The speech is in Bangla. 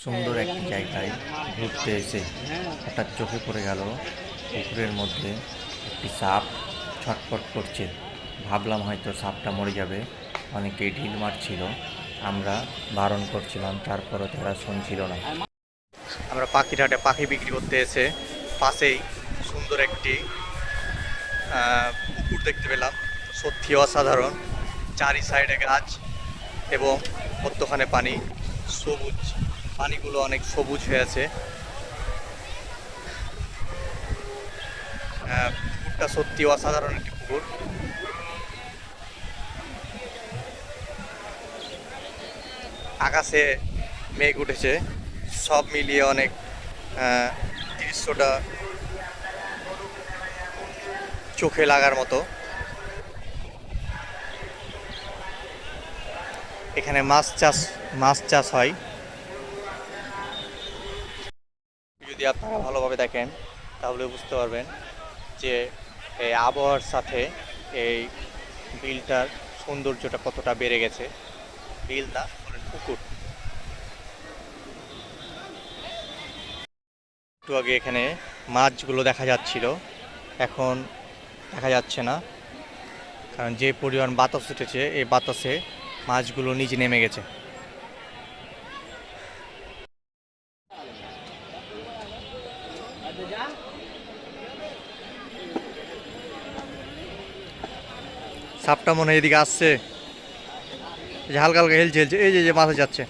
সুন্দর একটি জায়গায় ঘুরতে এসে হঠাৎ চোখে পড়ে গেল পুকুরের মধ্যে একটি সাপ ছটফট করছে। ভাবলাম হয়তো সাপটা মরে যাবে, অনেকে ঢিল মারছিল, আমরা বারণ করছিলাম, তারপরও তারা শুনছিল না। আমরা পাখিরহাটে পাখি বিক্রি করতে এসে পাশেই সুন্দর একটি পুকুর দেখতে পেলাম। সত্যি অসাধারণ, চারি সাইডে গাছ এবং মধ্যখানে পানি, সবুজ, পানিগুলো অনেক সবুজ হয়ে আছে। পুকুরটা সত্যি অসাধারণ একটি পুকুর। আকাশে মেঘ উঠেছে, সব মিলিয়ে অনেক দৃশ্যটা চোখে লাগার মতো। এখানে মাছ চাষ হয়। যদি আপনারা ভালোভাবে দেখেন তাহলে বুঝতে পারবেন যে এই আবহাওয়ার সাথে এই বিলটার সৌন্দর্যটা কতটা বেড়ে গেছে। বিল না, বলেন পুকুর। একটু আগে এখানে মাছগুলো দেখা যাচ্ছিল, এখন দেখা যাচ্ছে না, কারণ যে পরিমাণ বাতাস উঠেছে এই বাতাসে মাছগুলো নিচে নেমে গেছে। সাপটা মনে হয় এদিকে আসছে, হালকা হালকা হেলছে হেলছে, এই যে মাছ যাচ্ছে।